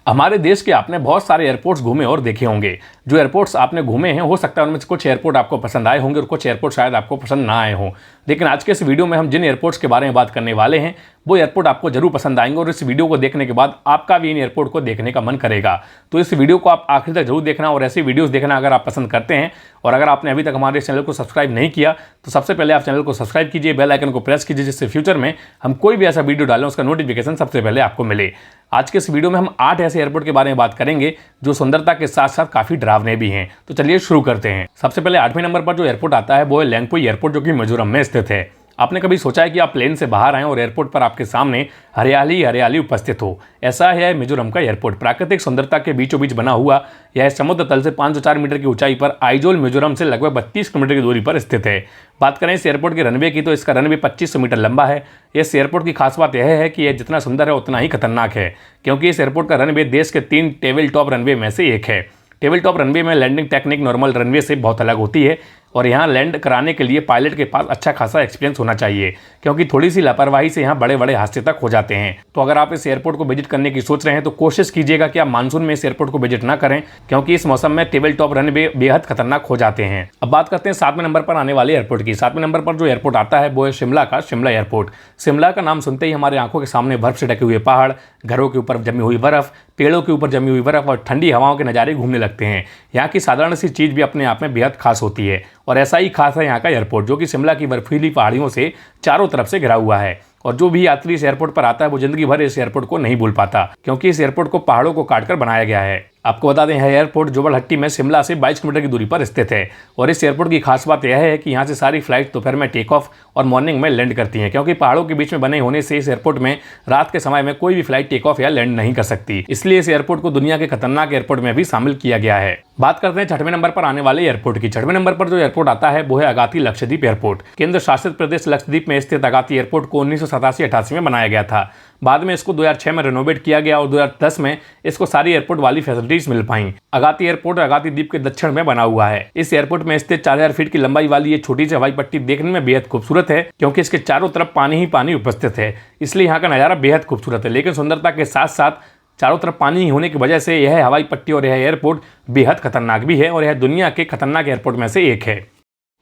हमारे देश के आपने बहुत सारे एयरपोर्ट्स घूमे और देखे होंगे। जो एयरपोर्ट्स आपने घूमे हैं हो सकता है उनमें से कुछ एयरपोर्ट आपको पसंद आए होंगे और कुछ एयरपोर्ट शायद आपको पसंद ना आए हों। लेकिन आज के इस वीडियो में हम जिन एयरपोर्ट्स के बारे में बात करने वाले हैं वो एयरपोर्ट आपको जरूर पसंद आएंगे और इस वीडियो को देखने के बाद आपका भी इन एयरपोर्ट को देखने का मन करेगा। तो इस वीडियो को आप आखिर तक जरूर देखना और ऐसी वीडियोस देखना अगर आप पसंद करते हैं। और अगर आपने अभी तक हमारे चैनल को सब्सक्राइब नहीं किया तो सबसे पहले आप चैनल को सब्सक्राइब कीजिए, बेल आइकन को प्रेस कीजिए, जिससे फ्यूचर में हम कोई भी ऐसा वीडियो डालें उसका नोटिफिकेशन सबसे पहले आपको मिले। आज के इस वीडियो में हम 8 ऐसे एयरपोर्ट के बारे में बात करेंगे जो सुंदरता के साथ साथ काफी डरावने भी हैं। तो चलिए शुरू करते हैं। सबसे पहले 8वें नंबर पर जो एयरपोर्ट आता है वो है लेंगपुई एयरपोर्ट, जो कि मिजोरम में स्थित है। आपने कभी सोचा है कि आप प्लेन से बाहर आएं और एयरपोर्ट पर आपके सामने हरियाली हरियाली उपस्थित हो? ऐसा है मिजोरम का एयरपोर्ट। प्राकृतिक सुंदरता के बीचों बीच बना हुआ यह समुद्र तल से 504 मीटर की ऊंचाई पर आइजोल मिजोरम से लगभग 32 किलोमीटर की दूरी पर स्थित है। बात करें इस एयरपोर्ट के रनवे की तो इसका रनवे 2500 मीटर लंबा है। इस एयरपोर्ट की खास बात यह है कि यह जितना सुंदर है उतना ही खतरनाक है, क्योंकि इस एयरपोर्ट का रनवे देश के 3 टेबल टॉप रनवे में से एक है। टेबल टॉप रनवे में लैंडिंग टेक्निक नॉर्मल रनवे से बहुत अलग होती है और यहाँ लैंड कराने के लिए पायलट के पास अच्छा खासा एक्सपीरियंस होना चाहिए, क्योंकि थोड़ी सी लापरवाही से यहाँ बड़े बड़े हादसे तक हो जाते हैं। तो अगर आप इस एयरपोर्ट को विजिट करने की सोच रहे हैं तो कोशिश कीजिएगा कि आप मानसून में इस एयरपोर्ट को विजिट ना करें, क्योंकि इस मौसम में टेबल टॉप रनवे बेहद खतरनाक हो जाते हैं। अब बात करते हैं 7वें नंबर पर आने वाले एयरपोर्ट की। 7वें नंबर पर जो एयरपोर्ट आता है वो है शिमला का शिमला एयरपोर्ट। शिमला का नाम सुनते ही हमारे आंखों के सामने बर्फ से ढके हुए पहाड़, घरों के ऊपर जमी हुई बर्फ, पेड़ों के ऊपर जमी हुई बर्फ और ठंडी हवाओं के नज़ारे घूमने लगते हैं। यहाँ की साधारण सी चीज़ भी अपने आप में बेहद खास होती है और ऐसा ही खास है यहाँ का एयरपोर्ट, जो कि शिमला की बर्फीली पहाड़ियों से चारों तरफ से घिरा हुआ है। और जो भी यात्री इस एयरपोर्ट पर आता है वो जिंदगी भर इस एयरपोर्ट को नहीं भूल पाता, क्योंकि इस एयरपोर्ट को पहाड़ों को काटकर बनाया गया है। आपको बता दें यह एयरपोर्ट जोबलहट्टी में शिमला से 22 किलोमीटर की दूरी पर स्थित है। और इस एयरपोर्ट की खास बात यह है कि यहाँ से सारी फ्लाइट दोपहर में टेक ऑफ और मॉर्निंग में लैंड करती हैं, क्योंकि पहाड़ों के बीच में बने होने से इस एयरपोर्ट में रात के समय में कोई भी फ्लाइट टेक ऑफ या लैंड नहीं कर सकती। इसलिए इस एयरपोर्ट को दुनिया के खतरनाक एयरपोर्ट में भी शामिल किया गया है। बात करते हैं 6वें नंबर पर आने वाले एयरपोर्ट की। 6वें नंबर पर जो एयरपोर्ट आता है वो है अगाती लक्षद्वीप एयरपोर्ट। केंद्र शासित प्रदेश लक्षद्वीप में स्थित अगाती एयरपोर्ट को 1987-88 में बनाया गया था। बाद में इसको 2006 में रेनोवेट किया गया और 2010 में इसको सारी एयरपोर्ट वाली फैसिलिटीज मिल पाई। अगाती एयरपोर्ट अगाती द्वीप के दक्षिण में बना हुआ है। इस एयरपोर्ट में स्थित 4000 फीट की लंबाई वाली ये छोटी सी हवाई पट्टी देखने में बेहद खूबसूरत है, क्योंकि इसके चारों तरफ पानी ही पानी उपस्थित है। इसलिए यहाँ का नज़ारा बेहद खूबसूरत है। लेकिन सुंदरता के साथ साथ चारों तरफ पानी ही होने की वजह से यह हवाई पट्टी और यह एयरपोर्ट बेहद खतरनाक भी है और यह दुनिया के खतरनाक एयरपोर्ट में से एक है।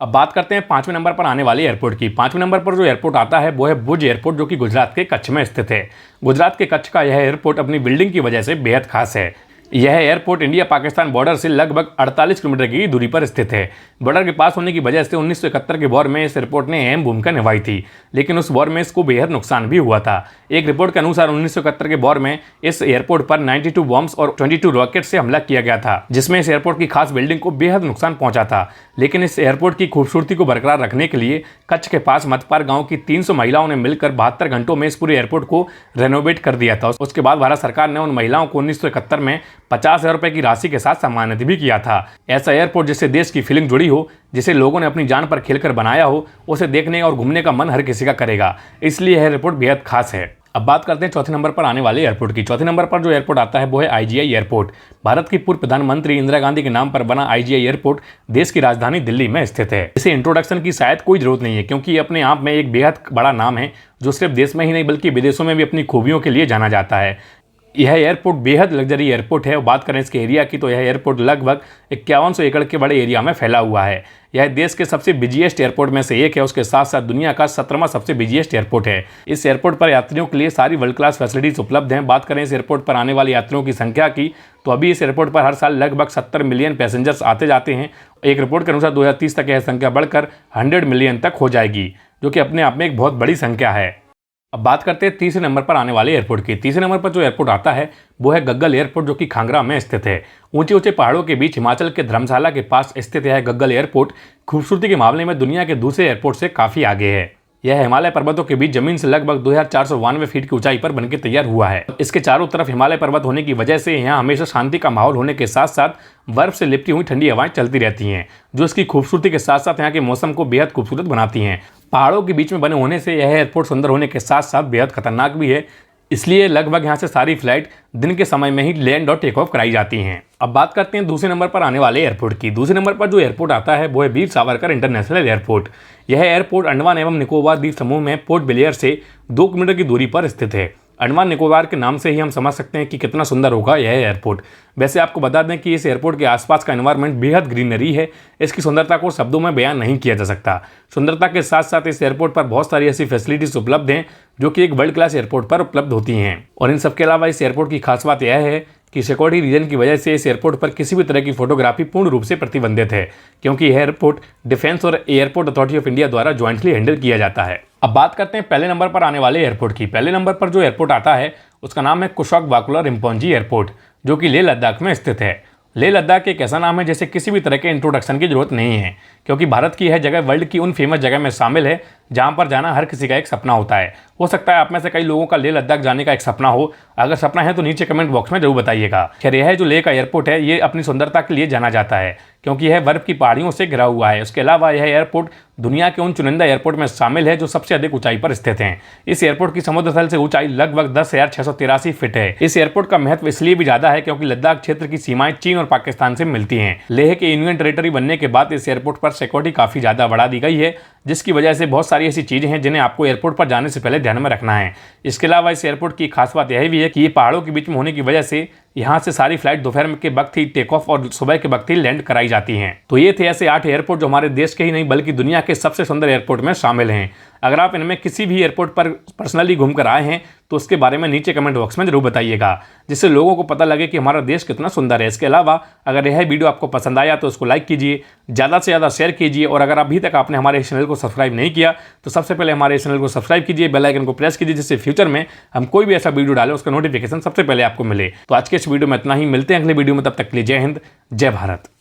अब बात करते हैं 5वें नंबर पर आने वाले एयरपोर्ट की। 5वें नंबर पर जो एयरपोर्ट आता है वो है भुज एयरपोर्ट, जो कि गुजरात के कच्छ में स्थित है। गुजरात के कच्छ का यह एयरपोर्ट अपनी बिल्डिंग की वजह से बेहद खास है। यह एयरपोर्ट इंडिया पाकिस्तान बॉर्डर से लगभग 48 किलोमीटर की दूरी पर स्थित है। बॉर्डर के पास होने की वजह से 1971 के वॉर में इस एयरपोर्ट ने अहम भूमिका निभाई थी, लेकिन उस वॉर में इसको बेहद नुकसान भी हुआ था। एक रिपोर्ट के अनुसार 1971 के वॉर में इस एयरपोर्ट पर 92 बॉम्ब्स और 22 रॉकेट से हमला किया गया था, जिसमें इस एयरपोर्ट की खास बिल्डिंग को बेहद नुकसान पहुंचा था। लेकिन इस एयरपोर्ट की खूबसूरती को बरकरार रखने के लिए कच्छ के पास मतपार गाँव की 300 महिलाओं ने मिलकर 72 घंटों में इस पूरे एयरपोर्ट को रेनोवेट कर दिया था। उसके बाद भारत सरकार ने उन महिलाओं को 1971 में 50,000 रुपए की राशि के साथ सम्मानित भी किया था। ऐसा एयरपोर्ट जिससे देश की फीलिंग जुड़ी हो, जिसे लोगों ने अपनी जान पर खेलकर बनाया हो, उसे देखने और घूमने का मन हर किसी का करेगा। इसलिए यह एयरपोर्ट बेहद खास है। अब बात करते हैं 4थे नंबर पर आने वाले एयरपोर्ट की। 4थे नंबर पर जो एयरपोर्ट आता है वो है IGI एयरपोर्ट। भारत की पूर्व प्रधानमंत्री इंदिरा गांधी के नाम पर बना IGI एयरपोर्ट देश की राजधानी दिल्ली में स्थित है। इसे इंट्रोडक्शन की शायद कोई जरूरत नहीं है, क्योंकि ये अपने आप में एक बेहद बड़ा नाम है, जो सिर्फ देश में ही नहीं बल्कि विदेशों में भी अपनी खूबियों के लिए जाना जाता है। यह एयरपोर्ट बेहद लग्जरी एयरपोर्ट है। और बात करें इसके एरिया की तो यह एयरपोर्ट लगभग 5100 एकड़ के बड़े एरिया में फैला हुआ है। यह देश के सबसे बिजिएस्ट एयरपोर्ट में से एक है। उसके साथ साथ दुनिया का 17वां सबसे बिजिएस्ट एयरपोर्ट है। इस एयरपोर्ट पर यात्रियों के लिए सारी वर्ल्ड क्लास फैसिलिटीज उपलब्ध हैं। बात करें इस एयरपोर्ट पर आने वाले यात्रियों की संख्या की तो अभी इस एयरपोर्ट पर हर साल लगभग 70 मिलियन पैसेंजर्स आते जाते हैं। एक रिपोर्ट के अनुसार 2030 तक यह संख्या बढ़कर 100 मिलियन तक हो जाएगी, जो कि अपने आप में एक बहुत बड़ी संख्या है। अब बात करते हैं 3रे नंबर पर आने वाले एयरपोर्ट की। 3रे नंबर पर जो एयरपोर्ट आता है वो है गग्गल एयरपोर्ट, जो कि खांगरा में स्थित है। ऊंचे ऊंचे पहाड़ों के बीच हिमाचल के धर्मशाला के पास स्थित यह गग्गल एयरपोर्ट खूबसूरती के मामले में दुनिया के दूसरे एयरपोर्ट से काफ़ी आगे है। यह हिमालय पर्वतों के बीच जमीन से लगभग 2492 फीट की ऊंचाई पर बनकर तैयार हुआ है। इसके चारों तरफ हिमालय पर्वत होने की वजह से यहाँ हमेशा शांति का माहौल होने के साथ साथ बर्फ से लिपटी हुई ठंडी हवाएं चलती रहती हैं, जो इसकी खूबसूरती के साथ साथ यहाँ के मौसम को बेहद खूबसूरत बनाती हैं। पहाड़ों के बीच में बने होने से यह एयरपोर्ट सुंदर होने के साथ साथ बेहद खतरनाक भी है। इसलिए लगभग यहाँ से सारी फ्लाइट दिन के समय में ही लैंड और टेक ऑफ कराई जाती हैं। अब बात करते हैं दूसरे नंबर पर आने वाले एयरपोर्ट की। दूसरे नंबर पर जो एयरपोर्ट आता है वो है वीर सावरकर इंटरनेशनल एयरपोर्ट। यह एयरपोर्ट अंडमान एवं निकोबार द्वीप समूह में पोर्ट ब्लेयर से 2 किलोमीटर की दूरी पर स्थित है। अंडमान निकोबार के नाम से ही हम समझ सकते हैं कि कितना सुंदर होगा यह एयरपोर्ट। वैसे आपको बता दें कि इस एयरपोर्ट के आसपास का एनवायरनमेंट बेहद ग्रीनरी है। इसकी सुंदरता को शब्दों में बयान नहीं किया जा सकता। सुंदरता के साथ साथ इस एयरपोर्ट पर बहुत सारी ऐसी फैसिलिटीज उपलब्ध हैं जो कि एक वर्ल्ड क्लास एयरपोर्ट पर उपलब्ध होती हैं। और इन सबके अलावा इस एयरपोर्ट की खास बात यह है कि सिक्योरिटी रीजन की वजह से इस एयरपोर्ट पर किसी भी तरह की फोटोग्राफी पूर्ण रूप से प्रतिबंधित है, क्योंकि यह एयरपोर्ट डिफेंस और एयरपोर्ट अथॉरिटी ऑफ इंडिया द्वारा ज्वाइंटली हैंडल किया जाता है। अब बात करते हैं पहले नंबर पर आने वाले एयरपोर्ट की। पहले नंबर पर जो एयरपोर्ट आता है उसका नाम है कुशॉक बाकुला रिम्पोंजी एयरपोर्ट, जो कि लेह लद्दाख में स्थित है। लेह लद्दाख एक ऐसा नाम है जैसे किसी भी तरह के इंट्रोडक्शन की जरूरत नहीं है, क्योंकि भारत की यह जगह वर्ल्ड की उन फेमस जगह में शामिल है जहां पर जाना हर किसी का एक सपना होता है। हो सकता है आप में से कई लोगों का लेह लद्दाख जाने का एक सपना हो। अगर सपना है तो नीचे कमेंट बॉक्स में जरूर बताइएगा। खैर, यह जो लेह का एयरपोर्ट है ये अपनी सुंदरता के लिए जाना जाता है, क्योंकि यह बर्फ की पहाड़ियों से घिरा हुआ है। उसके अलावा यह एयरपोर्ट दुनिया के उन चुनिंदा एयरपोर्ट में शामिल है जो सबसे अधिक ऊंचाई पर स्थित हैं। इस एयरपोर्ट की समुद्र तल से ऊंचाई लगभग 10,683 फीट है। इस एयरपोर्ट का महत्व इसलिए भी ज्यादा है क्योंकि लद्दाख क्षेत्र की सीमाएं चीन और पाकिस्तान से मिलती हैं। लेह के यूनियन टेरिटरी बनने के बाद इस एयरपोर्ट पर सिक्योरिटी काफी ज्यादा बढ़ा दी गई है, जिसकी वजह से बहुत सारी ऐसी चीजें हैं जिन्हें आपको एयरपोर्ट पर जाने से पहले ध्यान में रखना है। इसके अलावा इस एयरपोर्ट की खास बात यह भी है कि ये पहाड़ों के बीच में होने की वजह से यहाँ से सारी फ्लाइट दोपहर के वक्त ही टेक ऑफ और सुबह के वक्त ही लैंड कराई जाती हैं। तो ये थे ऐसे 8 एयरपोर्ट जो हमारे देश के ही नहीं बल्कि दुनिया के सबसे सुंदर एयरपोर्ट में शामिल हैं। अगर आप इनमें किसी भी एयरपोर्ट पर पर्सनली घूमकर आए हैं तो उसके बारे में नीचे कमेंट बॉक्स में जरूर बताइएगा, जिससे लोगों को पता लगे कि हमारा देश कितना सुंदर है। इसके अलावा अगर यह वीडियो आपको पसंद आया तो उसको लाइक कीजिए, ज़्यादा से ज़्यादा शेयर कीजिए, और अगर अभी तक आपने हमारे चैनल को सब्सक्राइब नहीं किया तो सबसे पहले हमारे चैनल को सब्सक्राइब कीजिए, बेल आइकन को प्रेस कीजिए, जिससे फ्यूचर में हम कोई भी ऐसा वीडियो डालें उसका नोटिफिकेशन सबसे पहले आपको मिले। तो आज के इस वीडियो में इतना ही, मिलते हैं अगले वीडियो में, तब तक के लिए जय हिंद, जय भारत।